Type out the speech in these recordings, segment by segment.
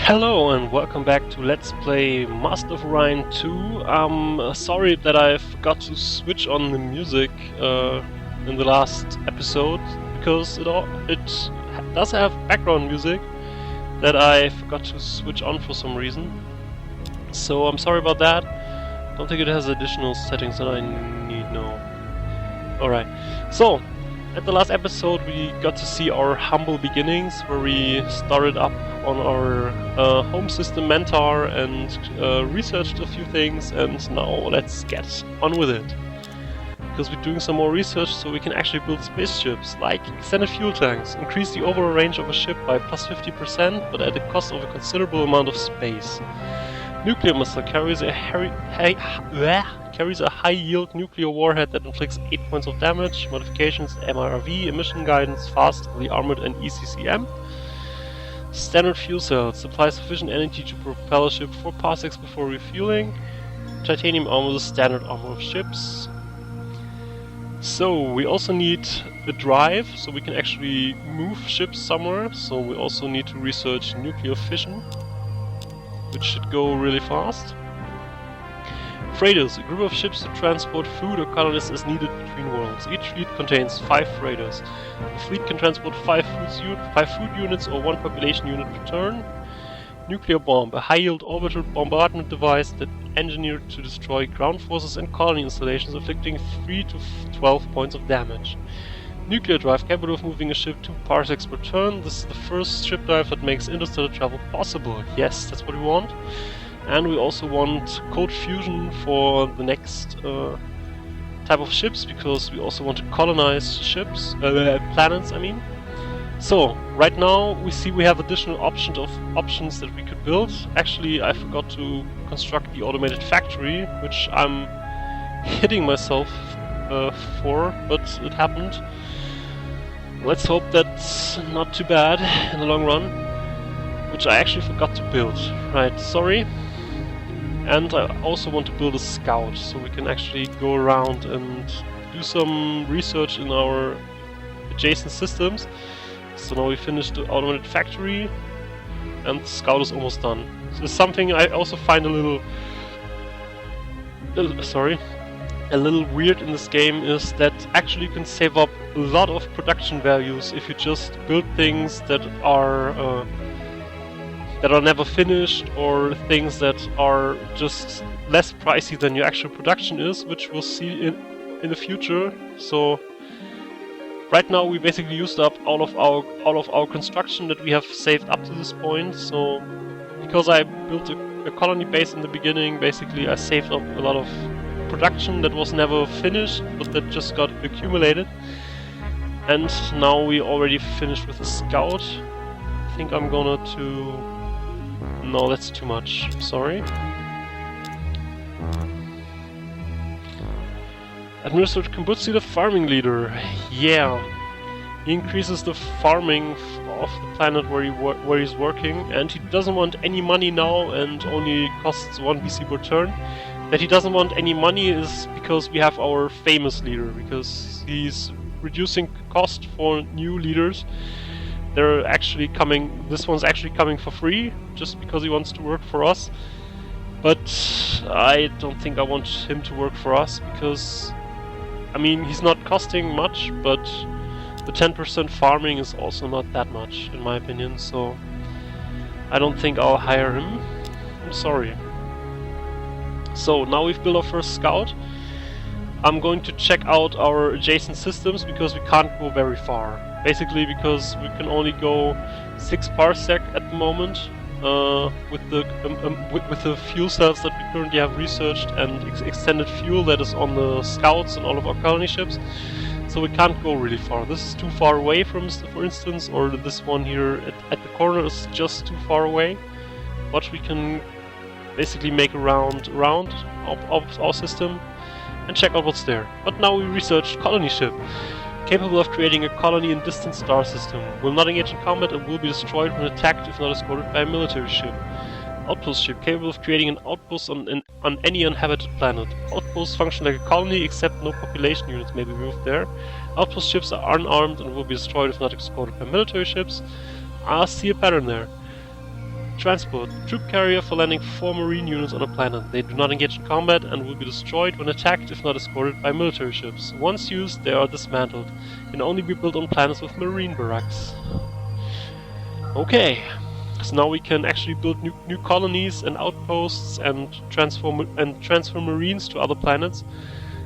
Hello and welcome back to Let's Play Master of Orion II. Sorry that I forgot to switch on the music in the last episode, because it does have background music that I forgot to switch on for some reason. So I'm sorry about that. Don't think it has additional settings that I need now. Alright, so at the last episode we got to see our humble beginnings, where we started up on our home system Antares and researched a few things, and now let's get on with it. Because we're doing some more research so we can actually build spaceships, like extended fuel tanks, increase the overall range of a ship by plus 50%, but at the cost of a considerable amount of space. Nuclear missile carries a high-yield nuclear warhead that inflicts 8 points of damage. Modifications: MRV, emission guidance, fast, fully armored, and ECCM. Standard fuel cells supply sufficient energy to propel a ship 4 parsecs before refueling. Titanium armor is standard armor of ships. So we also need a drive, so we can actually move ships somewhere. So we also need to research nuclear fission, which should go really fast. Freighters, a group of ships to transport food or colonists as needed between worlds. Each fleet contains 5 freighters. The fleet can transport 5 food units or 1 population unit per turn. Nuclear bomb, a high-yield orbital bombardment device that engineered to destroy ground forces and colony installations, inflicting 3 to 12 points of damage. Nuclear drive, capable of moving a ship 2 parsecs per turn. This is the first ship drive that makes interstellar travel possible. Yes, that's what we want. And we also want cold fusion for the next type of ships, because we also want to colonize planets, I mean. So, right now we see we have additional options that we could build. Actually, I forgot to construct the automated factory, which I'm hitting myself for, but it happened. Let's hope that's not too bad in the long run, which I actually forgot to build. Right, sorry. And I also want to build a scout, so we can actually go around and do some research in our adjacent systems. So now we finished the automated factory, and the scout is almost done. So something I also find a little weird in this game is that actually you can save up a lot of production values if you just build things that are never finished, or things that are just less pricey than your actual production is, which we'll see in the future. So right now we basically used up all of our construction that we have saved up to this point. So because I built a colony base in the beginning, basically I saved up a lot of production that was never finished, but that just got accumulated. And now we already finished with the scout. I think I'm gonna No, that's too much. Sorry. Administrator Kambutsi, the farming leader. Yeah. He increases the farming of the planet where he's working, and he doesn't want any money now and only costs 1 BC per turn. That he doesn't want any money is because we have our famous leader, because he's reducing cost for new leaders. They're actually coming. This one's actually coming for free, just because he wants to work for us. But I don't think I want him to work for us, because I mean, he's not costing much, but the 10% farming is also not that much, in my opinion. So I don't think I'll hire him. I'm sorry. So now we've built our first scout. I'm going to check out our adjacent systems, because we can't go very far. Basically because we can only go 6 parsec at the moment with the fuel cells that we currently have researched, and extended fuel that is on the scouts and all of our colony ships. So we can't go really far. This is too far away for instance, or this one here at the corner is just too far away. But we can basically make a round of our system and check out what's there. But now we researched colony ship, capable of creating a colony in distant star system, will not engage in combat and will be destroyed when attacked if not escorted by a military ship. Outpost ship, capable of creating an outpost on any uninhabited planet. Outposts function like a colony, except no population units may be moved there. Outpost ships are unarmed and will be destroyed if not escorted by military ships. I see a pattern there. Transport. Troop carrier for landing 4 marine units on a planet. They do not engage in combat and will be destroyed when attacked if not escorted by military ships. Once used, they are dismantled. Can only be built on planets with marine barracks. Okay, so now we can actually build new colonies and outposts and transfer marines to other planets.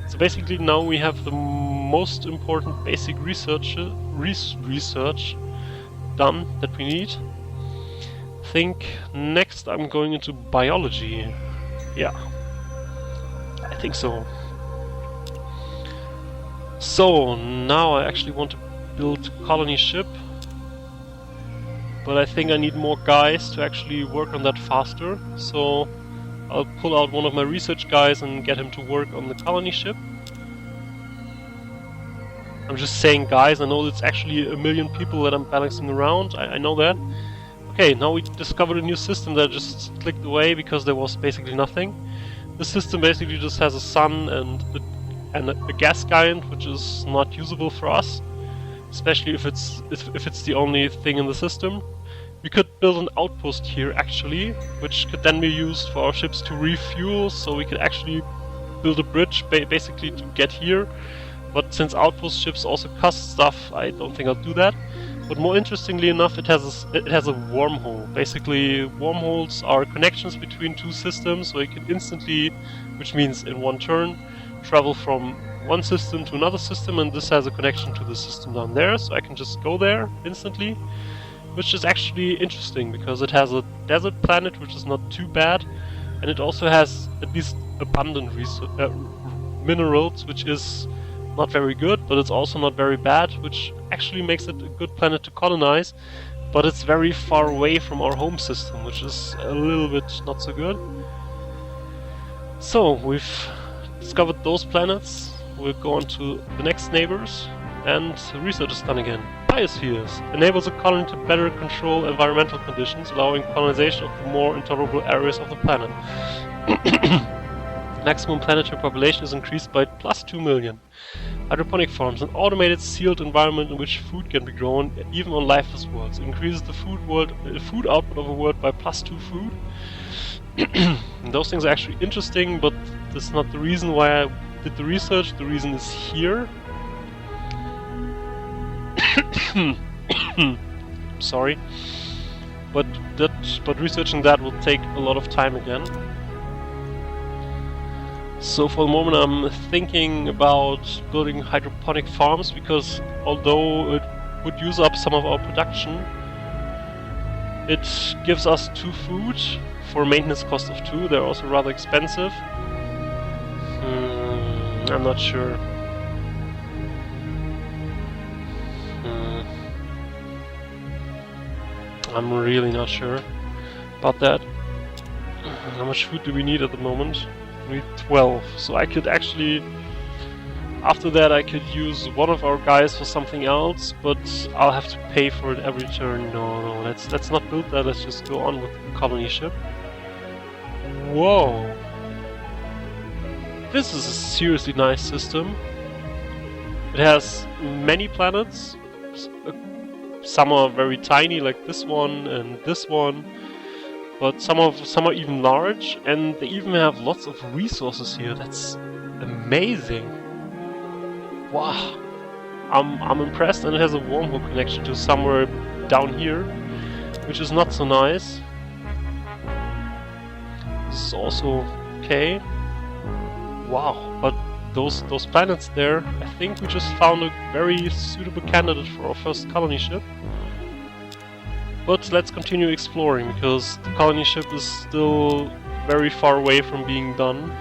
So basically now we have the most important basic research done that we need. I think next I'm going into biology. Yeah, I think so. So now I actually want to build a colony ship, but I think I need more guys to actually work on that faster. So I'll pull out one of my research guys and get him to work on the colony ship. I'm just saying guys, I know it's actually 1 million people that I'm balancing around, I know that. Okay, now we discovered a new system that I just clicked away because there was basically nothing. The system basically just has a sun and a gas giant, which is not usable for us, especially if it's the only thing in the system. We could build an outpost here actually, which could then be used for our ships to refuel, so we could actually build a bridge basically to get here. But since outpost ships also cost stuff, I don't think I'll do that. But more interestingly enough, it has a wormhole. Basically, wormholes are connections between two systems, so you can instantly, which means in one turn, travel from one system to another system, and this has a connection to the system down there, so I can just go there instantly. Which is actually interesting, because it has a desert planet, which is not too bad, and it also has at least abundant minerals, which is not very good, but it's also not very bad, which actually makes it a good planet to colonize, but it's very far away from our home system, which is a little bit not so good. So, we've discovered those planets, we'll go on to the next neighbors, and research is done again. Biospheres enables a colony to better control environmental conditions, allowing colonization of the more intolerable areas of the planet. Maximum planetary population is increased by plus 2 million. Hydroponic farms, an automated sealed environment in which food can be grown, even on lifeless worlds. It increases the food output of a world by plus 2 food. Those things are actually interesting, but that's not the reason why I did the research. The reason is here. Sorry, but researching that will take a lot of time again. So for the moment I'm thinking about building hydroponic farms, because although it would use up some of our production, it gives us 2 food for a maintenance cost of 2. They're also rather expensive. I'm not sure. I'm really not sure about that. How much food do we need at the moment? We need 12, so I could actually, after that I could use one of our guys for something else, but I'll have to pay for it every turn. No, let's not build that, let's just go on with the colony ship. Whoa! This is a seriously nice system. It has many planets. Some are very tiny, like this one and this one, but some are even large, and they even have lots of resources here. That's amazing. Wow, I'm impressed, and it has a wormhole connection to somewhere down here, which is not so nice. This is also okay. Wow, but those planets there, I think we just found a very suitable candidate for our first colony ship. But let's continue exploring, because the colony ship is still very far away from being done.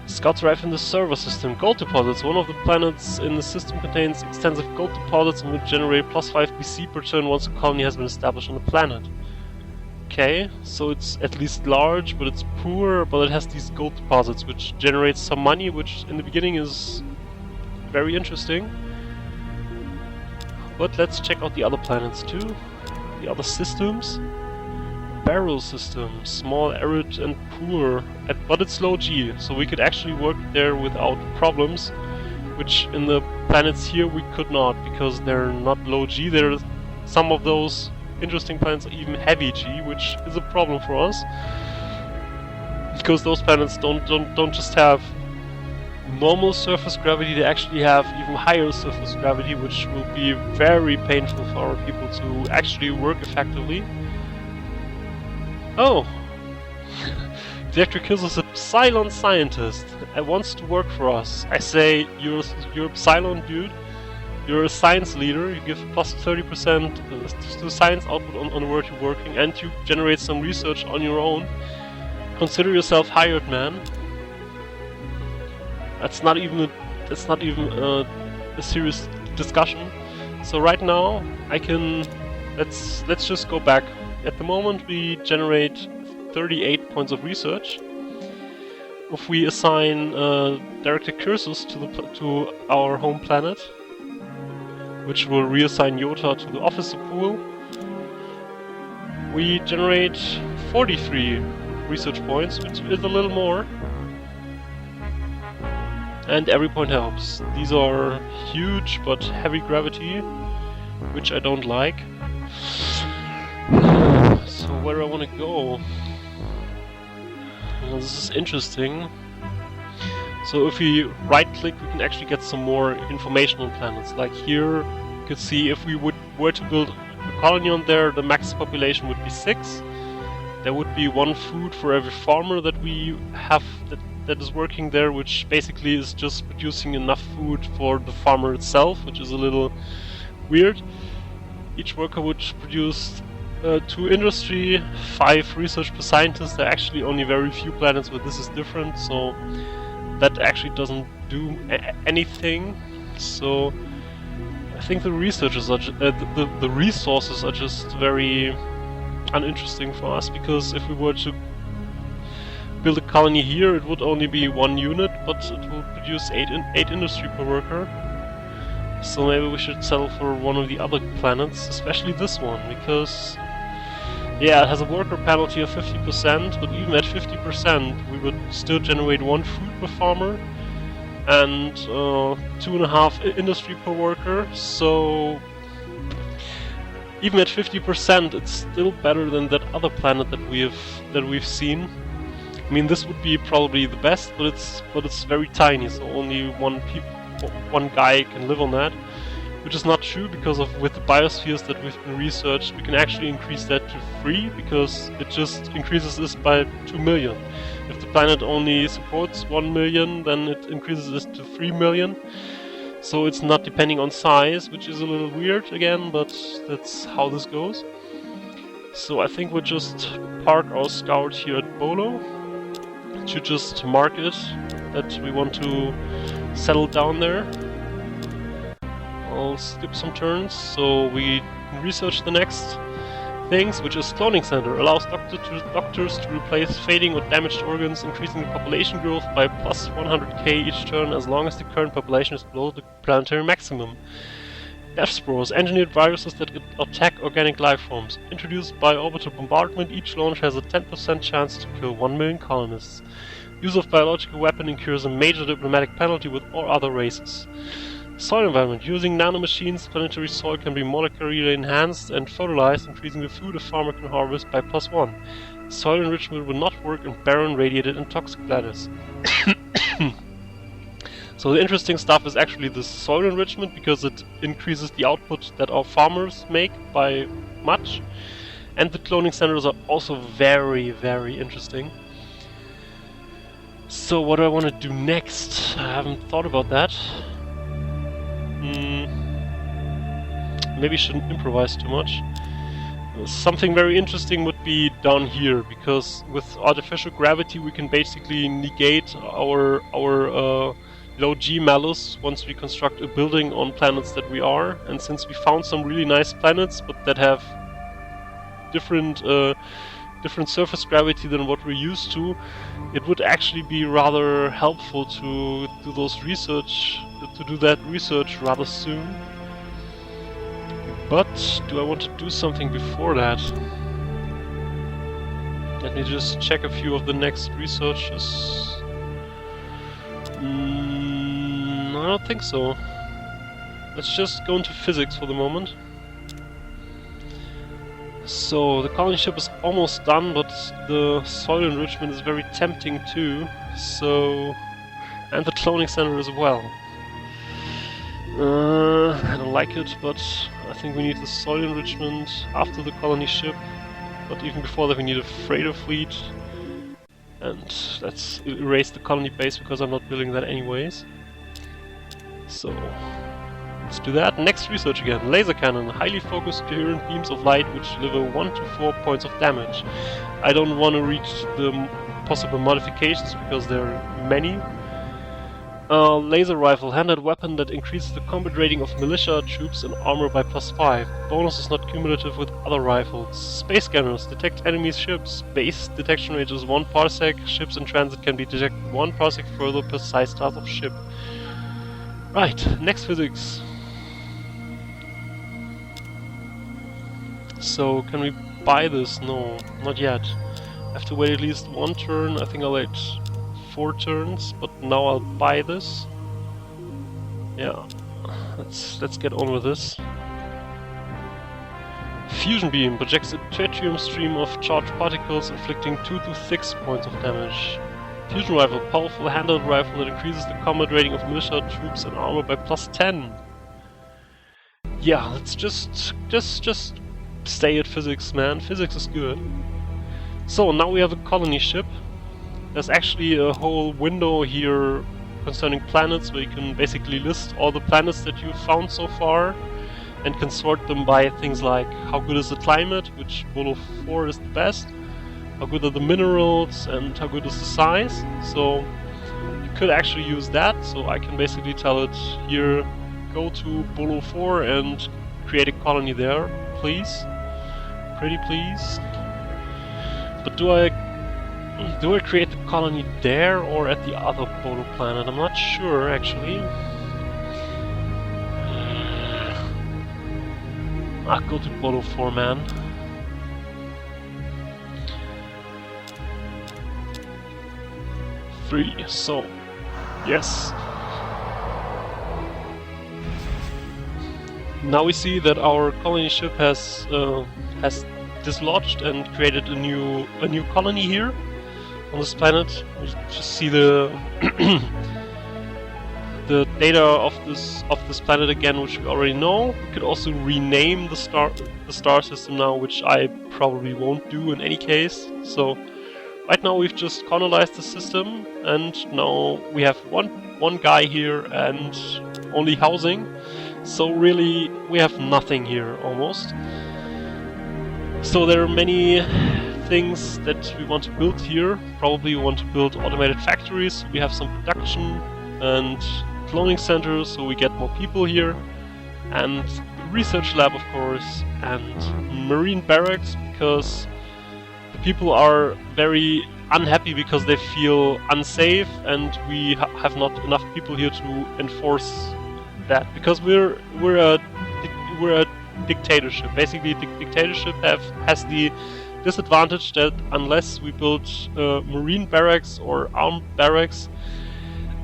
Scouts arrive in the server system. Gold deposits. One of the planets in the system contains extensive gold deposits and will generate plus 5 BC per turn once a colony has been established on the planet. Okay, so it's at least large, but it's poor, but it has these gold deposits, which generates some money, which in the beginning is very interesting. But let's check out the other planets too, the other systems. Barrel system, small, arid and poor, but it's low G, so we could actually work there without problems, which in the planets here we could not, because they're not low G. Some of those interesting planets are even heavy G, which is a problem for us. Because those planets don't just have normal surface gravity, they actually have even higher surface gravity, which will be very painful for our people to actually work effectively. Oh! Director kills us a Psilon scientist and wants to work for us. I say, you're a Psilon dude, you're a science leader, you give plus 30% to science output on the work you're working, and you generate some research on your own. Consider yourself hired, man. That's not even a serious discussion. So right now I can let's just go back. At the moment we generate 38 points of research. If we assign directed cursors to our home planet, which will reassign Yota to the officer pool, we generate 43 research points, which is a little more. And every point helps. These are huge but heavy gravity, which I don't like. So where do I want to go? Well, this is interesting. So if we right click, we can actually get some more information on planets. Like here, you could see if we were to build a colony on there, the max population would be 6. There would be 1 food for every farmer that we have that is working there, which basically is just producing enough food for the farmer itself, which is a little weird. Each worker would produce 2 industry, 5 research per scientist. There are actually only very few planets where this is different, so that actually doesn't do anything. So I think the researchers are the resources are just very uninteresting for us, because if we were to build a colony here, it would only be 1 unit, but it will produce 8 industry per worker. So maybe we should settle for one of the other planets, especially this one, because yeah, it has a worker penalty of 50%, but even at 50% we would still generate 1 food per farmer and 2.5 industry per worker. So even at 50%, it's still better than that other planet that we've seen. I mean, this would be probably the best, but it's very tiny, so only one guy can live on that, which is not true, because with the biospheres that we've been researched, we can actually increase that to 3, because it just increases this by 2 million. If the planet only supports 1 million, then it increases this to 3 million. So it's not depending on size, which is a little weird again, but that's how this goes. So I think we'll just park our scout here at Bolo to just mark it that we want to settle down there. I'll skip some turns so we can research the next things, which is cloning center. Allows doctors to replace fading or damaged organs, increasing the population growth by plus 100k each turn as long as the current population is below the planetary maximum. Death spores, engineered viruses that attack organic life forms. Introduced by orbital bombardment, each launch has a 10% chance to kill 1 million colonists. Use of biological weapon incurs a major diplomatic penalty with all other races. Soil environment. Using nanomachines, planetary soil can be molecularly enhanced and fertilized, increasing the food a farmer can harvest by +1. Soil enrichment will not work in barren, radiated and toxic planets. So the interesting stuff is actually the soil enrichment, because it increases the output that our farmers make by much. And the cloning centers are also very, very interesting. So what do I want to do next? I haven't thought about that. Maybe shouldn't improvise too much. Something very interesting would be down here, because with artificial gravity we can basically negate our low G malus once we construct a building on planets that we are. And since we found some really nice planets, but that have different surface gravity than what we're used to, it would actually be rather helpful to do that research rather soon. But do I want to do something before that? Let me just check a few of the next researches. I don't think so. Let's just go into physics for the moment. So the colony ship is almost done, but the soil enrichment is very tempting too. So, and the cloning center as well. I don't like it, but I think we need the soil enrichment after the colony ship. But even before that we need a freighter fleet. And let's erase the colony base because I'm not building that anyways. So, let's do that. Next research again. Laser cannon. Highly focused coherent beams of light which deliver 1 to 4 points of damage. I don't want to reach the possible modifications because there are many. Laser rifle, handheld weapon that increases the combat rating of militia, troops and armor by +5. Bonus is not cumulative with other rifles. Space scanners, detect enemy ships. Base detection range is 1 parsec. Ships in transit can be detected 1 parsec further per size class of ship. Right, next physics. So, can we buy this? No, not yet. I have to wait at least 1 turn. I think I'll wait 4 turns, but now I'll buy this. Yeah, let's get on with this. Fusion beam projects a tritium stream of charged particles, inflicting 2 to 6 points of damage. Fusion rifle, powerful handheld rifle that increases the combat rating of militia, troops, and armor by +10. Yeah, let's just stay at physics, man. Physics is good. So now we have a colony ship. There's actually a whole window here concerning planets where you can basically list all the planets that you've found so far and can sort them by things like how good is the climate, which Bolo 4 is the best, how good are the minerals, and how good is the size. So you could actually use that, so I can basically tell it here, go to Bolo 4 and create a colony there, please. Pretty please. But do I create the colony there or at the other Bolo planet? I'm not sure actually. I'll go to Bolo 4, man. Three. So, yes. Now we see that our colony ship has dislodged and created a new colony here on this planet. We just see the the data of this planet again, which we already know. We could also rename the star system now, which I probably won't do in any case. So right now we've just colonized the system, and now we have one guy here and only housing. So really we have nothing here almost. So there are many things that we want to build here. Probably we want to build automated factories. We have some production and cloning centers, so we get more people here, and research lab, of course, and marine barracks, because the people are very unhappy because they feel unsafe, and we have not enough people here to enforce that, because we're a dictatorship. Basically, the dictatorship has the disadvantage that unless we build marine barracks or armed barracks,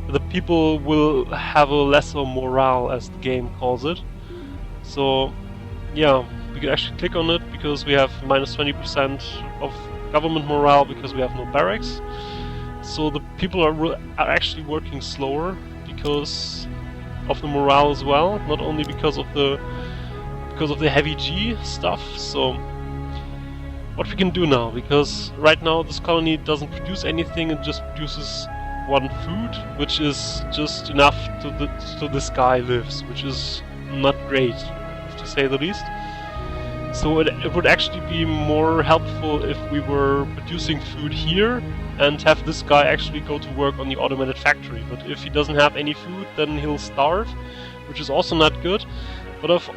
the people will have a lesser morale, as the game calls it. So, yeah, we can actually click on it because we have minus 20% of government morale because we have no barracks. So the people are actually working slower because of the morale as well, not only because of the heavy G stuff. So what we can do now, because right now this colony doesn't produce anything, it just produces one food, which is just enough so this guy lives, which is not great, to say the least. So it would actually be more helpful if we were producing food here and have this guy actually go to work on the automated factory. But if he doesn't have any food, then he'll starve, which is also not good. But I've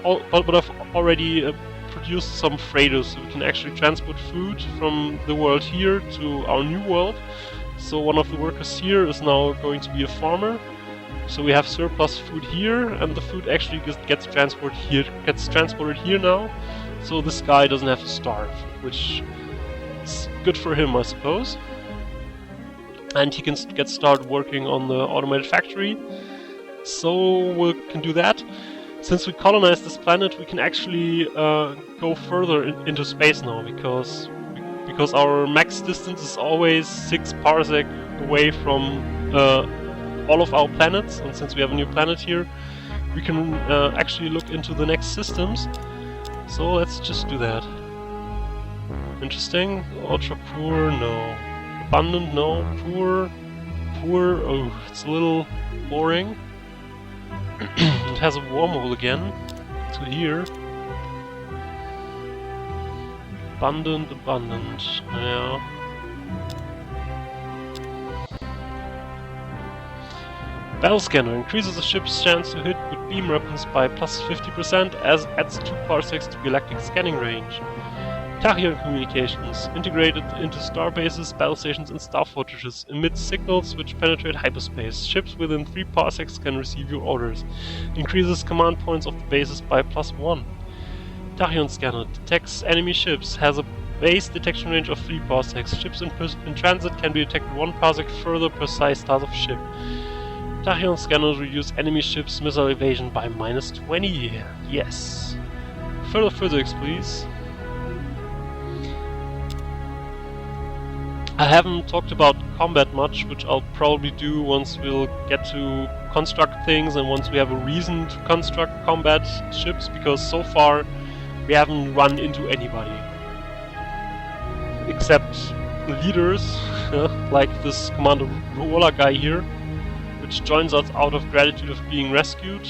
already produced some freighters, so we can actually transport food from the world here to our new world. So one of the workers here is now going to be a farmer. So we have surplus food here, and the food actually gets transported here now. So this guy doesn't have to starve, which is good for him, I suppose. And he can get started working on the automated factory. So we can do that. since we colonized this planet, we can actually go further into space now, because our max distance is always 6 parsec away from all of our planets, and since we have a new planet here, we can actually look into the next systems. So let's just do that. Interesting. Ultra poor, no. Abundant, no. Poor, oh, it's a little boring. It has a wormhole again to here. Abundant, yeah. Battle scanner increases the ship's chance to hit with beam weapons by plus 50% as adds 2 parsecs to galactic scanning range. Tachyon communications, integrated into starbases, battle stations and star fortresses, emits signals which penetrate hyperspace. Ships within 3 parsecs can receive your orders. Increases command points of the bases by plus 1. Tachyon scanner detects enemy ships, has a base detection range of 3 parsecs. Ships in transit can be detected 1 parsec further per size stars of ship. Tachyon scanners reduce enemy ships' missile evasion by minus 20. Yes. Further physics, please. I haven't talked about combat much, which I'll probably do once we'll get to construct things and once we have a reason to construct combat ships, because so far we haven't run into anybody. Except leaders, like this Commander Ruola guy here, which joins us out of gratitude of being rescued.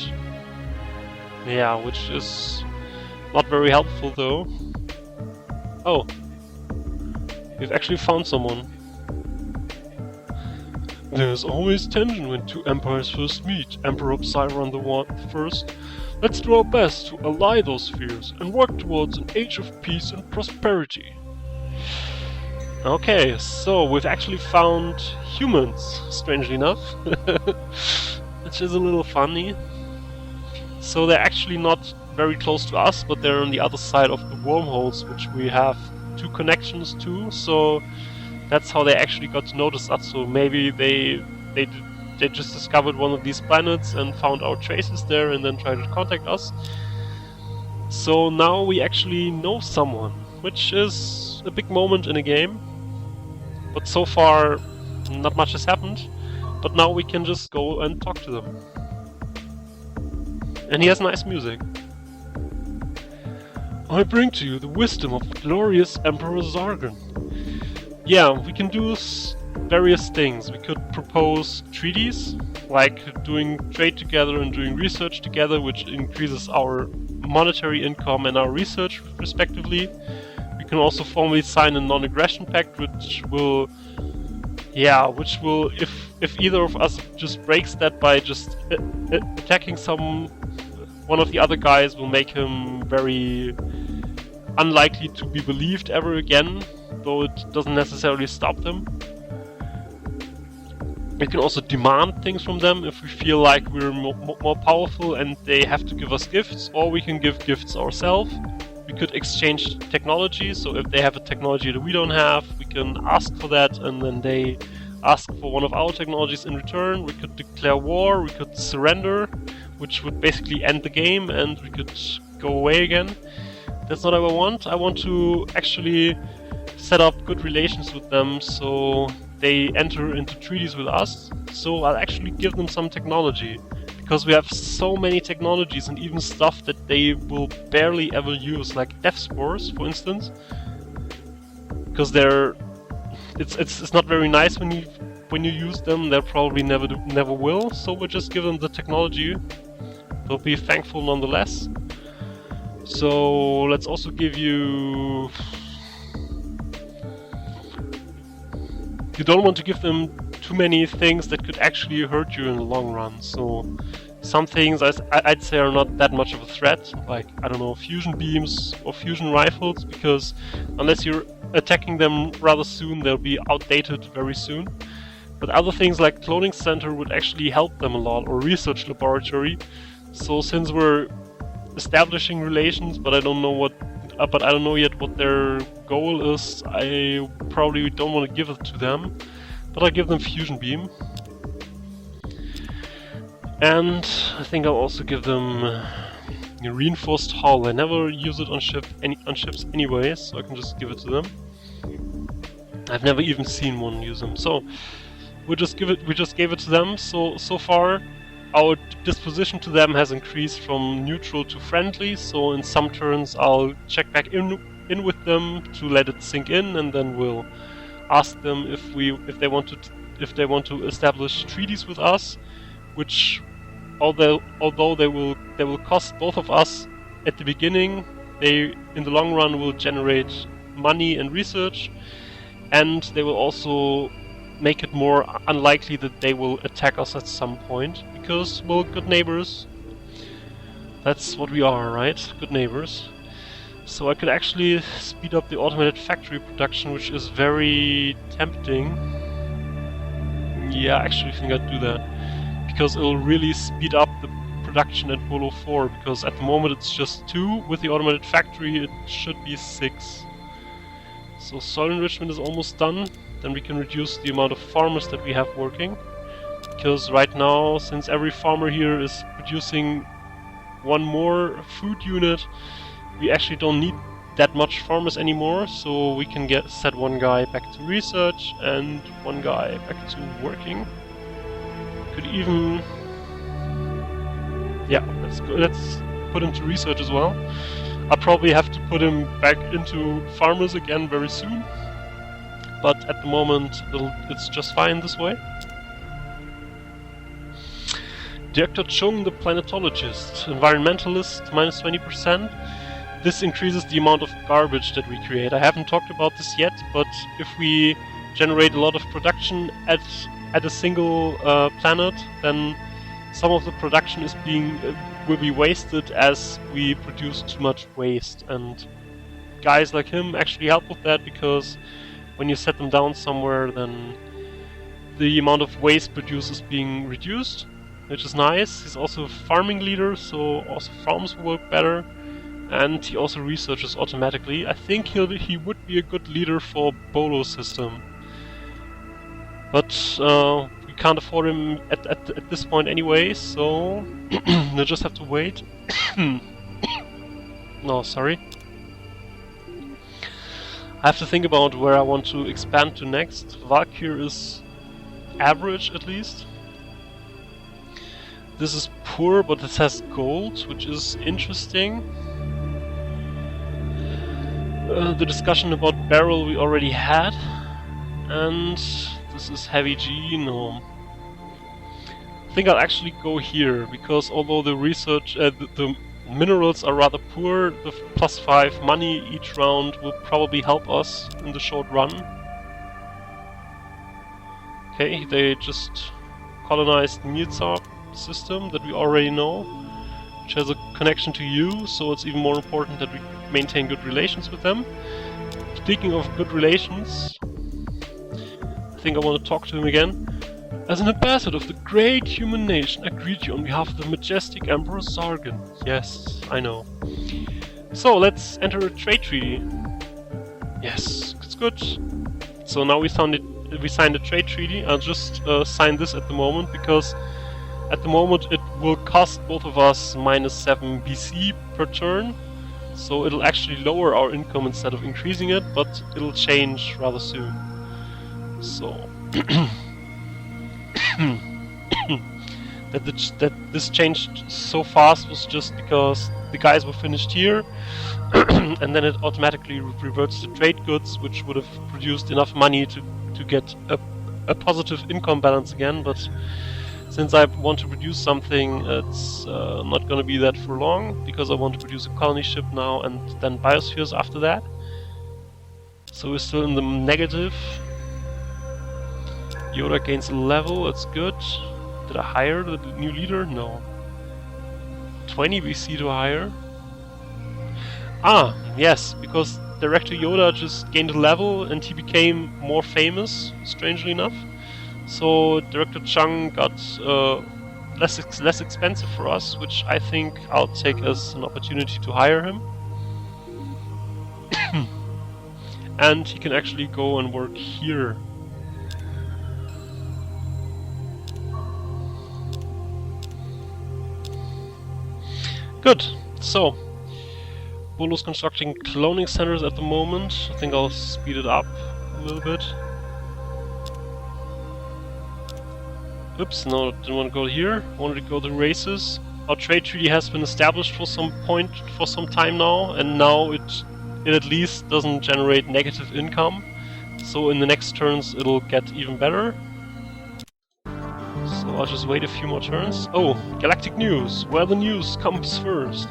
Yeah, which is not very helpful though. Oh. We've actually found someone. There's always tension when 2 empires first meet. Emperor Psyron the First. Let's do our best to allay those fears and work towards an age of peace and prosperity. Okay, so we've actually found humans, strangely enough. Which is a little funny. So they're actually not very close to us, but they're on the other side of the wormholes, which we have 2 connections to, so that's how they actually got to notice us. So maybe they just discovered one of these planets and found our traces there and then tried to contact us. So now we actually know someone, which is a big moment in a game. But so far not much has happened, but now we can just go and talk to them. And he has nice music. I bring to you the wisdom of the glorious Emperor Zargon. Yeah, we can do various things. We could propose treaties, like doing trade together and doing research together, which increases our monetary income and our research respectively. We can also formally sign a non-aggression pact, which will, if either of us just breaks that by just attacking one of the other guys, will make him very unlikely to be believed ever again, though it doesn't necessarily stop them. We can also demand things from them if we feel like we're more powerful and they have to give us gifts, or we can give gifts ourselves. We could exchange technology, so if they have a technology that we don't have, we can ask for that and then they ask for one of our technologies in return. We could declare war, we could surrender, which would basically end the game, and we could go away again. That's not what I want. I want to actually set up good relations with them so they enter into treaties with us. So I'll actually give them some technology, because we have so many technologies and even stuff that they will barely ever use, like death spores, for instance. Because it's not very nice when you use them. They'll probably never will. So we'll just give them the technology. They'll be thankful nonetheless. So let's also give you... You don't want to give them too many things that could actually hurt you in the long run. So some things I'd say are not that much of a threat, like, I don't know, fusion beams or fusion rifles, because unless you're attacking them rather soon, they'll be outdated very soon. But other things like cloning center would actually help them a lot, or research laboratory. So since we're establishing relations, but I don't know yet what their goal is, I probably don't want to give it to them, but I'll give them fusion beam. And I think I'll also give them reinforced hull. I never use it on ships anyway, so I can just give it to them. I've never even seen one use them. So we just gave it to them. So far our disposition to them has increased from neutral to friendly. So in some turns I'll check back in with them to let it sink in, and then we'll ask them if they want to establish treaties with us, which although they will cost both of us at the beginning, they in the long run will generate money and research, and they will also make it more unlikely that they will attack us at some point, because, well, good neighbors. That's what we are, right? Good neighbors. So I could actually speed up the automated factory production, which is very tempting. Yeah, I actually think I'd do that, because it'll really speed up the production at Polo 4, because at the moment it's just 2. With the automated factory it should be 6. So soil enrichment is almost done. Then we can reduce the amount of farmers that we have working, because right now, since every farmer here is producing one more food unit, we actually don't need that much farmers anymore, so we can set one guy back to research and one guy back to working. Could even... yeah, let's put him to research as well. I'll probably have to put him back into farmers again very soon, but at the moment it's just fine this way. Director Chung, the planetologist, environmentalist, minus 20%. This increases the amount of garbage that we create. I haven't talked about this yet, but if we generate a lot of production at a single planet, then some of the production will be wasted as we produce too much waste. And guys like him actually help with that, because when you set them down somewhere, then the amount of waste produced is being reduced, which is nice. He's also a farming leader, so also farms work better. And he also researches automatically. I think he would be a good leader for Bolo system. But we can't afford him at this point anyway, so we'll just have to wait. No, sorry. I have to think about where I want to expand to next. Valkyr is average, at least. This is poor, but it has gold, which is interesting. The discussion about barrel we already had, and this is heavy G, no. I think I'll actually go here, because although the research, the minerals are rather poor, the +5 money each round will probably help us in the short run. Okay, they just colonized Mirzab system that we already know, which has a connection to you, so it's even more important that we maintain good relations with them. Speaking of good relations, I think I want to talk to him again. As an ambassador of the great human nation, I greet you on behalf of the majestic Emperor Sargon. Yes, I know. So let's enter a trade treaty. Yes, it's good. So now we signed a trade treaty. I'll just sign this at the moment, because at the moment it will cost both of us -7 BC per turn. So it'll actually lower our income instead of increasing it, but it'll change rather soon. So that this changed so fast was just because the guys were finished here, and then it automatically reverts to trade goods, which would have produced enough money to get a positive income balance again. But since I want to produce something, it's not going to be that for long, because I want to produce a colony ship now and then biospheres after that. So we're still in the negative. Yoda gains a level, that's good. Did I hire the new leader? No. 20 BC to hire. Ah, yes, because Director Yoda just gained a level and he became more famous, strangely enough. So Director Chung got less expensive for us, which I think I'll take as an opportunity to hire him. And he can actually go and work here. Good. So, Bolo's constructing cloning centers at the moment. I think I'll speed it up a little bit. Oops, no, didn't want to go here. Wanted to go to races. Our trade treaty has been established for some time now, and now it at least doesn't generate negative income. So in the next turns it'll get even better. So I'll just wait a few more turns. Oh, galactic news, where the news comes first.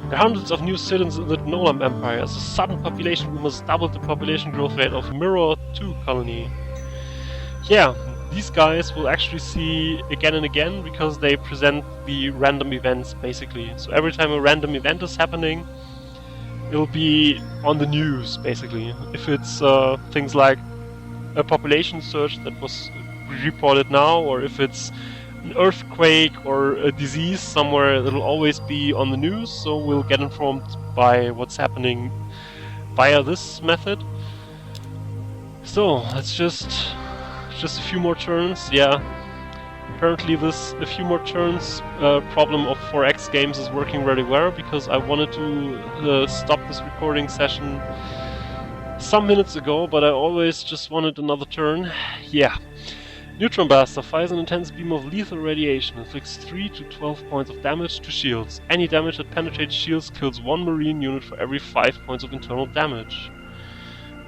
There are hundreds of new citizens in the Nolam Empire. As a sudden population, we must double the population growth rate of Mirror 2 colony. Yeah, these guys will actually see again and again because they present the random events basically. So every time a random event is happening, it'll be on the news basically. If it's things like a population surge that was reported now, or if it's an earthquake or a disease somewhere, it'll always be on the news, so we'll get informed by what's happening via this method. So let's just a few more turns. Yeah, apparently this a few more turns problem of 4X games is working very well, because I wanted to stop this recording session some minutes ago, but I always just wanted another turn. Yeah. Neutron Blaster fires an intense beam of lethal radiation, inflicts 3 to 12 points of damage to shields. Any damage that penetrates shields kills 1 marine unit for every 5 points of internal damage.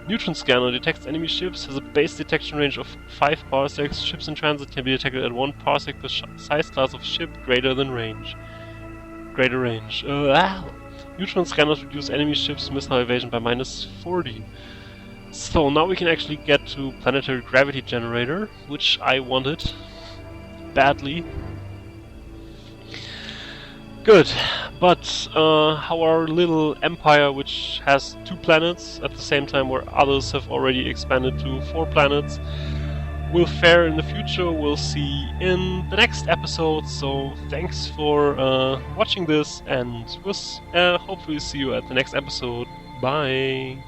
Neutron Scanner detects enemy ships, has a base detection range of 5 parsecs. Ships in transit can be detected at 1 parsec per size class of ship greater range. Neutron Scanners reduce enemy ships' missile evasion by -40. So now we can actually get to Planetary Gravity Generator, which I wanted badly. Good, but how our little empire, which has 2 planets at the same time where others have already expanded to 4 planets, will fare in the future, we'll see in the next episode. So thanks for watching this, and we'll hopefully see you at the next episode. Bye!